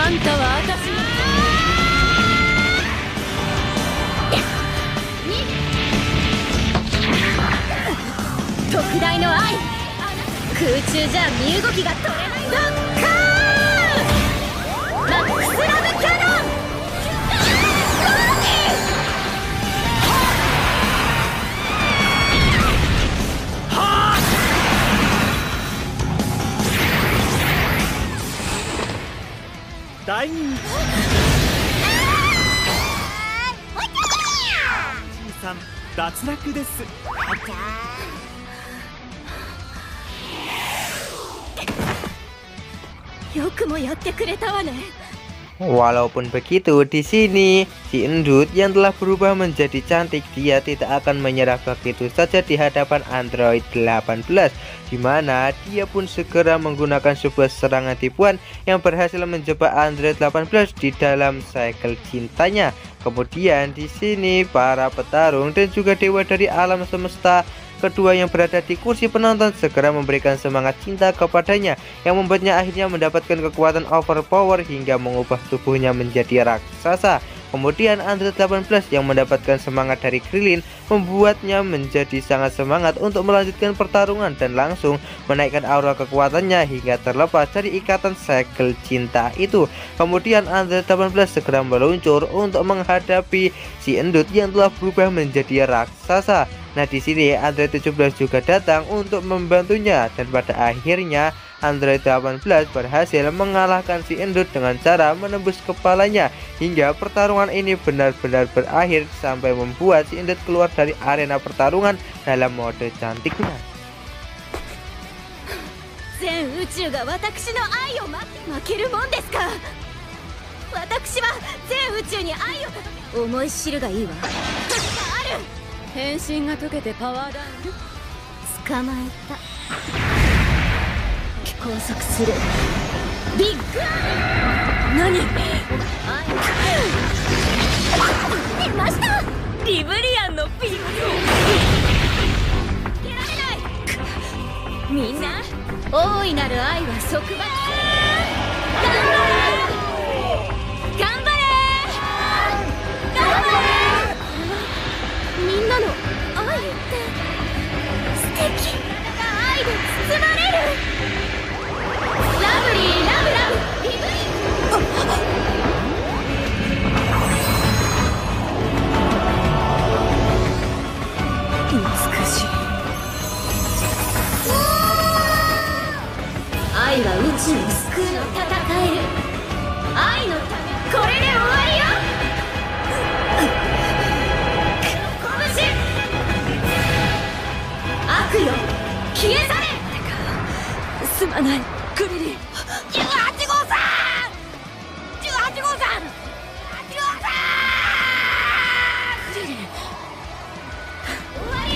あんたは私の特大の愛、空中じゃ身動きが取れない。ドッカーン、マックスラブキャノン、大人気さん脱落です。よくもやってくれたわね。 Walaupun begitu, di sini si Endut yang telah berubah menjadi cantik, dia tidak akan menyerah begitu saja di hadapan Android 18, di mana dia pun segera menggunakan sebuah serangan tipuan yang berhasil menjebak Android 18 di dalam segel cintanya. Kemudian di sini para petarung dan juga dewa dari alam semesta kedua yang berada di kursi penonton segera memberikan semangat cinta kepadanya yang membuatnya akhirnya mendapatkan kekuatan overpower hingga mengubah tubuhnya menjadi raksasa. Kemudian Android 18 yang mendapatkan semangat dari Krillin membuatnya menjadi sangat semangat untuk melanjutkan pertarungan dan langsung menaikkan aura kekuatannya hingga terlepas dari ikatan segel cinta itu. Kemudian Android 18 segera meluncur untuk menghadapi si Endut yang telah berubah menjadi raksasa. Nah, di sini Android 17 juga datang untuk membantunya dan pada akhirnya Android 18 berhasil mengalahkan si Endut dengan cara menembus kepalanya hingga pertarungan ini benar-benar berakhir sampai membuat si Endut keluar dari arena pertarungan dalam mode cantiknya. 全宇宙が私の愛を待って負けるもんですか。私は全宇宙に愛を思い知るがいいわ。ある変身が解けてパワーダウン。捕まえた。拘束する。ビッグアン。何？出ました。リブリアンのビッグ。受けられない。みんな、大いなる愛は束縛。頑張れ。頑張れ。頑張れ。みんなの愛って素敵。体が愛で包まれる。ラブリーラブラブリブリ美しい。愛は宇宙を救うの戦える。愛のためこれで終わりよ。悪よ消え去れ。すまないクリリン。18号さん18号さん18号さんクリリン終わり。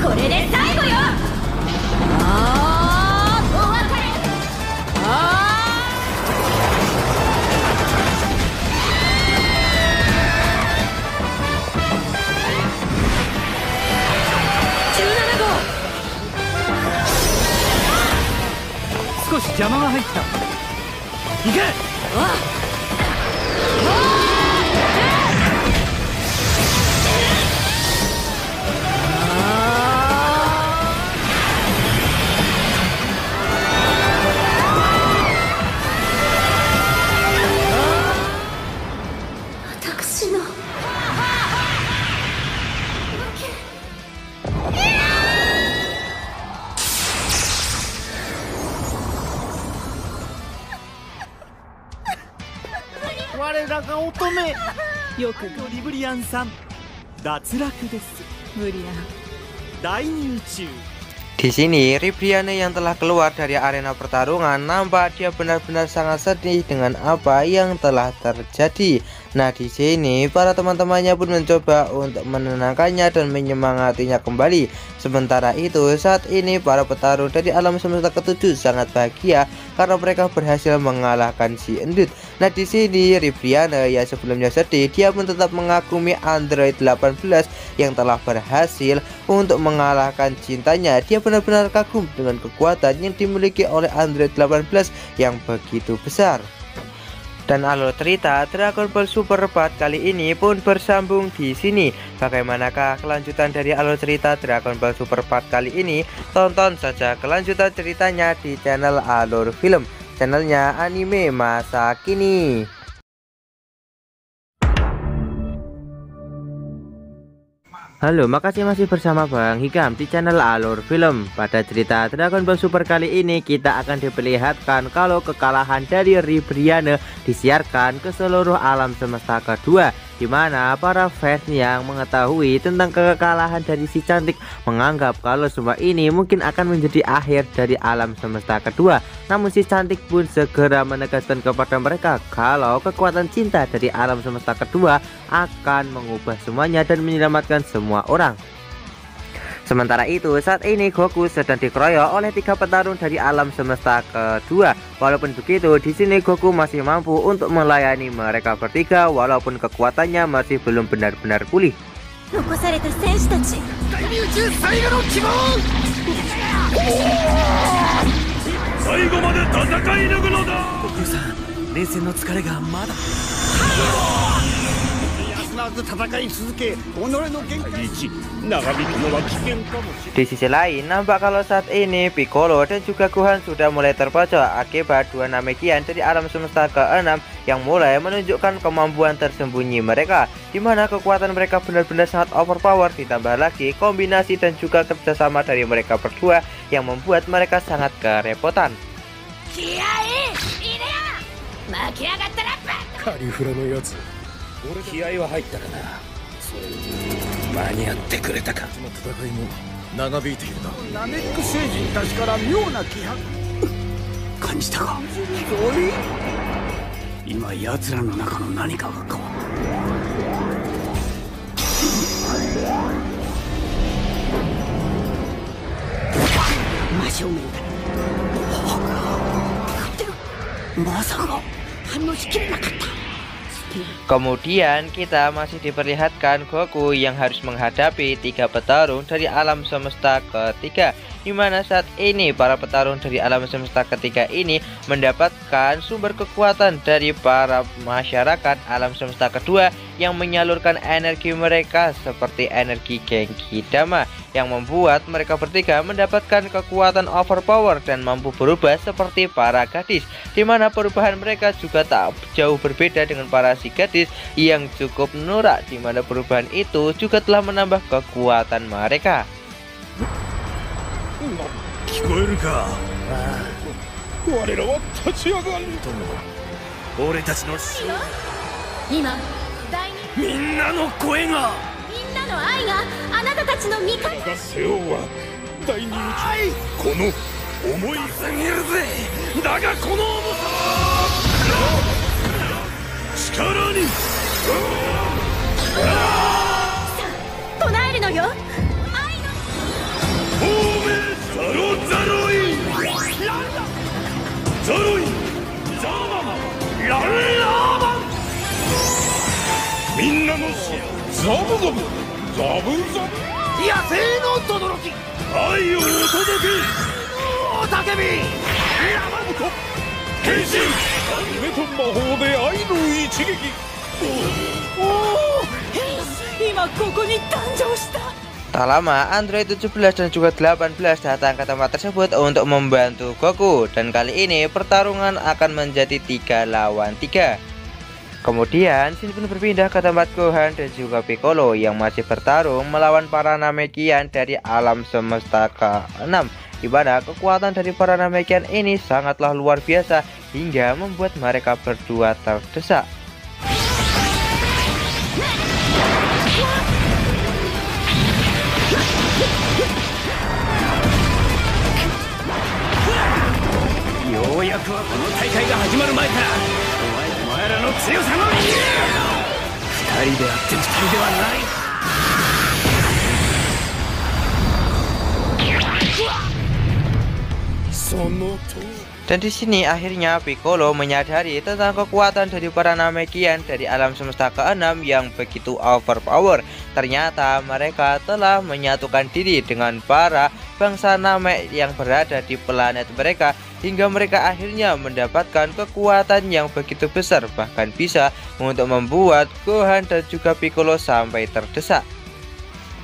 これで最後よ。お別れ。少し邪魔が入った。行け。私の我らが乙女よくリブリアンさん脱落です。ブリアン第二宇宙。 Di sini Ribrianne yang telah keluar dari arena pertarungan nampak dia benar-benar sangat sedih dengan apa yang telah terjadi. Nah, di sini para teman-temannya pun mencoba untuk menenangkannya dan menyemangatinya kembali. Sementara itu, saat ini para petarung dari alam semesta ketujuh sangat bahagia karena mereka berhasil mengalahkan si Endut. Nah, di sini Ribrianne yang sebelumnya sedih, dia pun tetap mengagumi Android 18 yang telah berhasil untuk mengalahkan cintanya. Dia benar-benar kagum dengan kekuatan yang dimiliki oleh Android 18 yang begitu besar. Dan alur cerita Dragon Ball Super 4 kali ini pun bersambung di sini. Bagaimanakah kelanjutan dari alur cerita Dragon Ball Super 4 kali ini? Tonton saja kelanjutan ceritanya di channel Alur Film, channelnya anime masa kini. Halo, makasih masih bersama Bang Hikam di channel Alur Film. Pada cerita Dragon Ball Super kali ini kita akan diperlihatkan kalau kekalahan dari Ribrianne disiarkan ke seluruh alam semesta kedua, di mana para fans yang mengetahui tentang kekalahan dari si cantik menganggap kalau semua ini mungkin akan menjadi akhir dari alam semesta kedua. Namun si cantik pun segera menegaskan kepada mereka kalau kekuatan cinta dari alam semesta kedua akan mengubah semuanya dan menyelamatkan semua orang. Sementara itu, saat ini Goku sedang dikeroyok oleh 3 petarung dari alam semesta kedua. Walaupun begitu, di sini Goku masih mampu untuk melayani mereka bertiga walaupun kekuatannya masih belum benar-benar pulih. ず戦い続け、己の限界長引くのは危険かもしれない。 Di sisi lain, nampak kalau saat ini Piccolo dan juga Gohan sudah mulai terpojok akibat 2 Namekian dari alam semesta ke-6 yang mulai menunjukkan kemampuan tersembunyi mereka, di mana kekuatan mereka benar-benar sangat overpower, ditambah lagi kombinasi dan juga kerjasama dari mereka berdua yang membuat mereka sangat kerepotan. カリフラのやつ、気合は入ったかな。それ間に合ってくれたか。その戦いも長引いているな。ナメック星人たちから妙な気迫感じたか。今奴らの中の何かが変わった。真正面だ。光ってる。まさか反応しきれなかった。 Kemudian kita masih diperlihatkan Goku yang harus menghadapi 3 petarung dari alam semesta ketiga, di mana saat ini para petarung dari alam semesta ketiga ini mendapatkan sumber kekuatan dari para masyarakat alam semesta kedua yang menyalurkan energi mereka seperti energi Genki Dama yang membuat mereka bertiga mendapatkan kekuatan overpower dan mampu berubah seperti para gadis, di mana perubahan mereka juga tak jauh berbeda dengan para si gadis yang cukup norak, di mana perubahan itu juga telah menambah kekuatan mereka. 聞こえるか。我らは立ち上がるとも。俺たちの今大人みんなの声が。みんなの愛があなたたちの味方。が背負うは大人気。この重いすぎるぜ。だがこの重さ力に唱えるのよ。オーメザロザロイザロイザーマンランラーマンみんなの死ザブザブザブザブ野生の轟き愛をお届けおたけびラマンコ変身夢と魔法で愛の一撃おお今ここに誕生した Tak lama, Android 17 dan juga 18 datang ke tempat tersebut untuk membantu Goku, dan kali ini pertarungan akan menjadi 3 lawan 3. Kemudian Shin pun berpindah ke tempat Gohan dan juga Piccolo yang masih bertarung melawan para Namekian dari alam semesta ke-6, di mana kekuatan dari para Namekian ini sangatlah luar biasa hingga membuat mereka berdua terdesak. Dan di sini akhirnya Piccolo menyadari tentang kekuatan dari para Namekian dari alam semesta ke-6 yang begitu overpower. Ternyata mereka telah menyatukan diri dengan para bangsa Namek yang berada di planet mereka, hingga mereka akhirnya mendapatkan kekuatan yang begitu besar, bahkan bisa untuk membuat Gohan dan juga Piccolo sampai terdesak.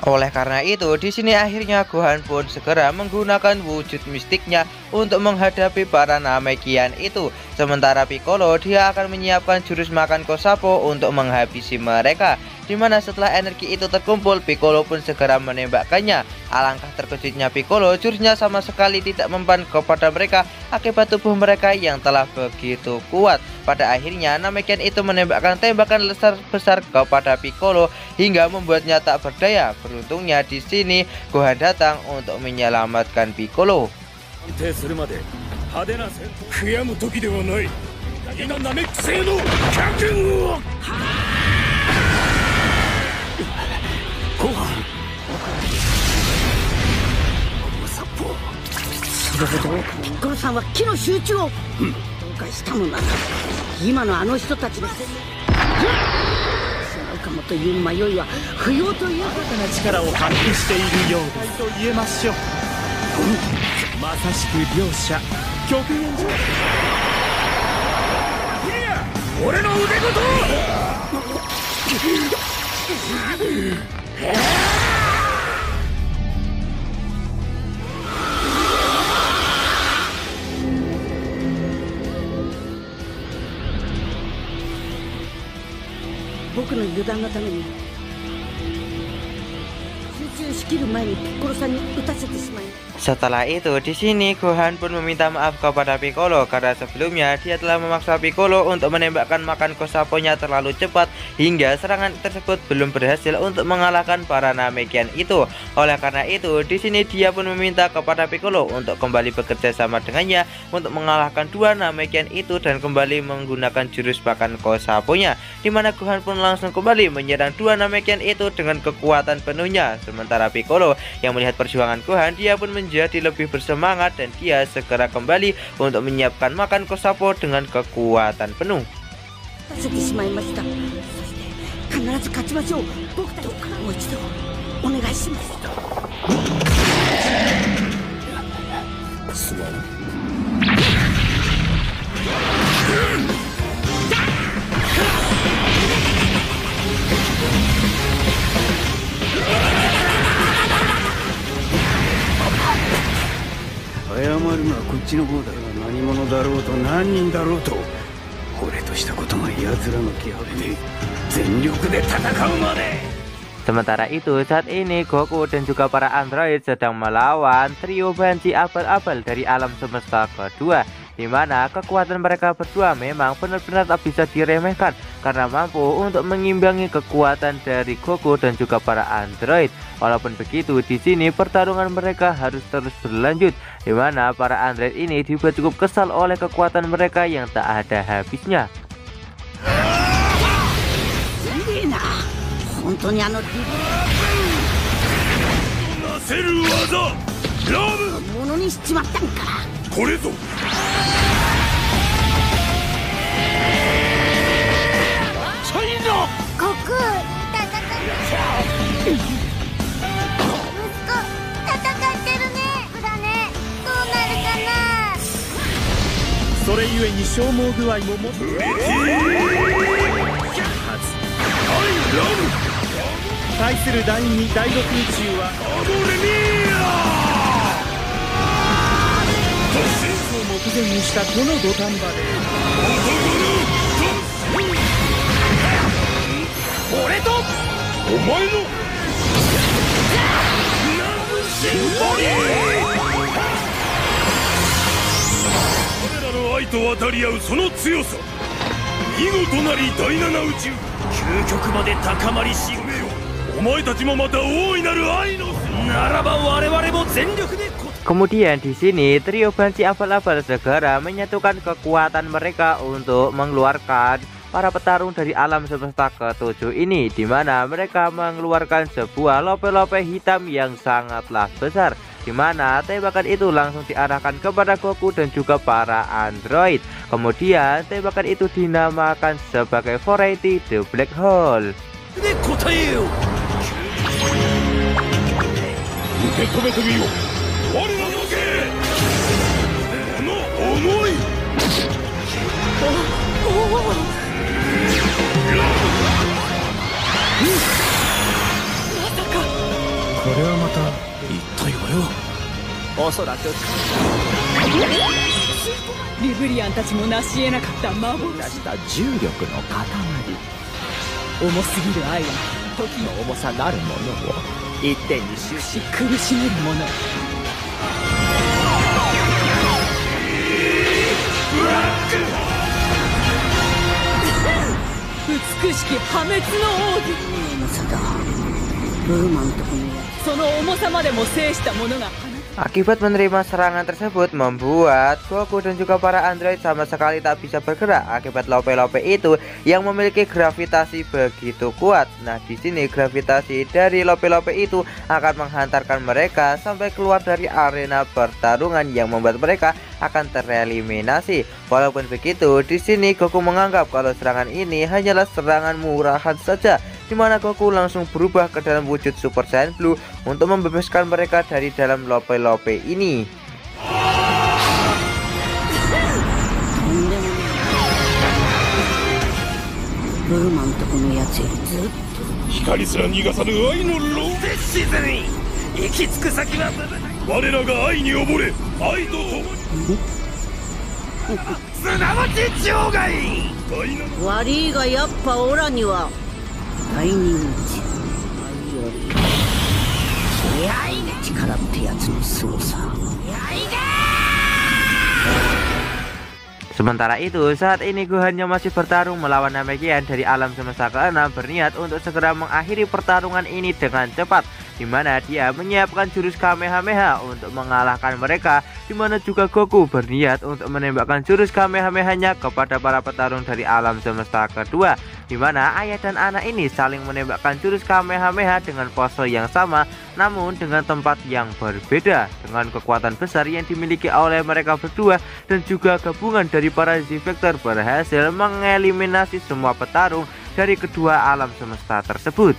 Oleh karena itu, di sini akhirnya Gohan pun segera menggunakan wujud mistiknya untuk menghadapi para Namekian itu. Sementara Piccolo dia akan menyiapkan jurus makan Kosapo untuk menghabisi mereka. Dimana setelah energi itu terkumpul, Piccolo pun segera menembakkannya. Alangkah terkejutnya Piccolo, jurusnya sama sekali tidak mempan kepada mereka akibat tubuh mereka yang telah begitu kuat. Pada akhirnya Namekian itu menembakkan tembakan besar kepada Piccolo hingga membuatnya tak berdaya. Beruntungnya di sini Gohan datang untuk menyelamatkan Piccolo.ピッコロさんは木の集中をどうかしたのなら今のあの人たちのしまうかもという迷いは不要ということな力を発揮しているようですと言えましょう。まさしく両者極限状態。俺の腕ごと僕の油断のために集中しきる前にピッコロさんに打たせてしまい。 Setelah itu, di sini Gohan pun meminta maaf kepada Piccolo karena sebelumnya dia telah memaksa Piccolo untuk menembakkan makan Kosapo-nya terlalu cepat hingga serangan tersebut belum berhasil untuk mengalahkan para Namekian itu. Oleh karena itu, di sini dia pun meminta kepada Piccolo untuk kembali bekerja sama dengannya untuk mengalahkan dua Namekian itu dan kembali menggunakan jurus makan Kosapo-nya, di mana Gohan pun langsung kembali menyerang dua Namekian itu dengan kekuatan penuhnya. Sementara Piccolo yang melihat perjuangan Gohan, dia pun menjadi lebih bersemangat dan dia segera kembali untuk menyiapkan makan Kosapo dengan kekuatan penuh. Sementara itu, saat ini Goku dan juga para android sedang melawan trio Banshee abal-abal dari alam semesta kedua, di mana kekuatan mereka berdua memang benar-benar tak bisa diremehkan karena mampu untuk mengimbangi kekuatan dari Goku dan juga para android. Walaupun begitu, di sini pertarungan mereka harus terus berlanjut, di mana para android ini juga cukup kesal oleh kekuatan mereka yang tak ada habisnya. 本当にあのディブなせる技ラムものにしちまったんか。これぞチャイナ悟空戦ってる。息子戦ってるね。だね、どうなるかな。それゆえに消耗具合ももっとラム対する第2、第6宇宙はアモレミア戦争を目前にしたこの土壇場で俺とお前のシンフォニー彼らの愛と渡り合うその強さ見事なり第7宇宙究極まで高まりしめよ。お前たちもまた大いなる愛のならば我々も全力で。 Kemudian di sini trio Banshee abal-abal segera menyatukan kekuatan mereka untuk mengeluarkan para petarung dari alam semesta ketujuh ini, di mana mereka mengeluarkan sebuah lope-lope hitam yang sangatlah besar, di mana tembakan itu langsung diarahkan kepada Goku dan juga para android. Kemudian tembakan itu dinamakan sebagai Variety the Black Hole. 受け止めてみよう。我らの芸この重い。これはまた一体俺は。おそらくリブリアンたちも成し得なかった幻。出した重力の塊。重すぎる愛は時の重さなるものを一点に終始苦しめるもの。美しき破滅の奥義。重さだ。ブーマンとこのやつ。その重さまでも制した者が。Akibat menerima serangan tersebut membuat Goku dan juga para android sama sekali tak bisa bergerak akibat lope-lope itu yang memiliki gravitasi begitu kuat. Nah, di sini gravitasi dari lope-lope itu akan menghantarkan mereka sampai keluar dari arena pertarungan yang membuat mereka akan tereliminasi. Walaupun begitu, di sini Goku menganggap kalau serangan ini hanyalah serangan murahan saja, di mana Goku langsung berubah ke dalam wujud Super Saiyan Blue untuk membebaskan mereka dari dalam lope-lope ini. ブーマンとこのやつよりずっと光すら逃がさぬ愛のローデシズに行き着く先は我らが愛に溺れ愛と共にすなわち生涯。悪いがやっぱオラには大人気愛より力ってやつの凄さ。 Sementara itu, saat ini Gohan yang masih bertarung melawan Namekian dari alam semesta ke-6 berniat untuk segera mengakhiri pertarungan ini dengan cepat, di mana dia menyiapkan jurus Kamehameha untuk mengalahkan mereka, di mana juga Goku berniat untuk menembakkan jurus Kamehamehanya kepada para petarung dari alam semesta kedua, di mana ayah dan anak ini saling menembakkan jurus Kamehameha dengan pose yang sama, namun dengan tempat yang berbeda. Dengan kekuatan besar yang dimiliki oleh mereka berdua dan juga gabungan dari para Z-Vector berhasil mengeliminasi semua petarung dari kedua alam semesta tersebut.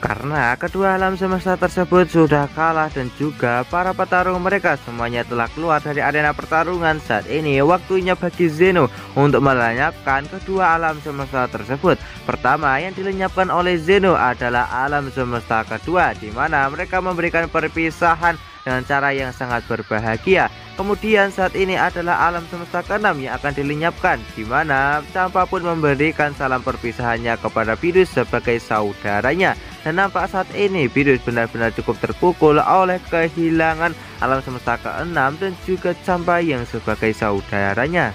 Karena kedua alam semesta tersebut sudah kalah dan juga para petarung mereka semuanya telah keluar dari arena pertarungan, saat ini waktunya bagi Zeno untuk melenyapkan kedua alam semesta tersebut. Pertama yang dilenyapkan oleh Zeno adalah alam semesta kedua, di mana mereka memberikan perpisahan dengan cara yang sangat berbahagia. Kemudian saat ini adalah alam semesta ke-6 yang akan dilenyapkan, di mana Champa pun memberikan salam perpisahannya kepada Beerus sebagai saudaranya. Dan nampak saat ini Beerus benar-benar cukup terpukul oleh kehilangan alam semesta ke-6 dan juga Champa yang sebagai saudaranya.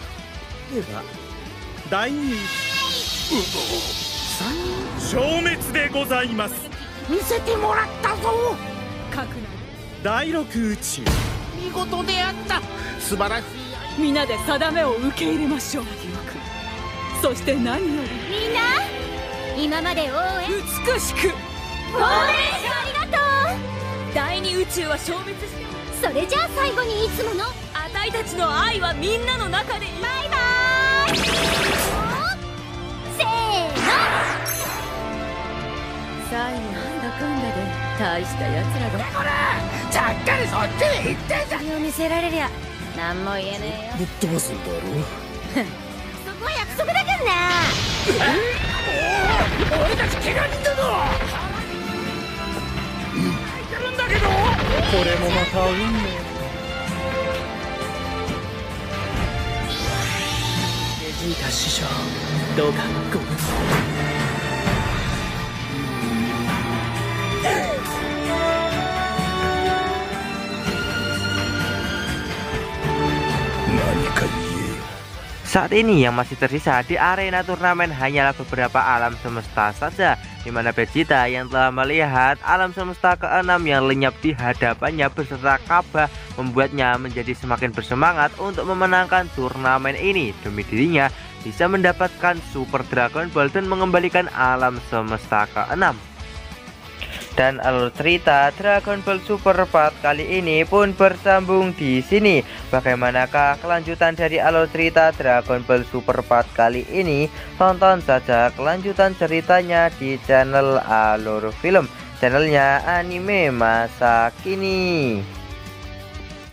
大した奴らがこれちゃっかりそっちに行ってんじゃん。それを見せられりゃ何も言えねえよ。ぶっ飛ばすんだろ。そこは約束だからな。俺たち怪我人だぞ。泣いてるんだけど。これもまた運命。ベジータ師匠、どうかごめん。Saat ini yang masih tersisa di arena turnamen hanyalah beberapa alam semesta saja, di mana Vegeta yang telah melihat alam semesta ke-6 yang lenyap di hadapannya beserta Cabba membuatnya menjadi semakin bersemangat untuk memenangkan turnamen ini demi dirinya bisa mendapatkan Super Dragon Ball dan mengembalikan alam semesta ke-6. Dan alur cerita Dragon Ball Super 4 kali ini pun bersambung di sini. Bagaimanakah kelanjutan dari alur cerita Dragon Ball Super 4 kali ini? Tonton saja kelanjutan ceritanya di channel Alur Film, channelnya anime masa kini.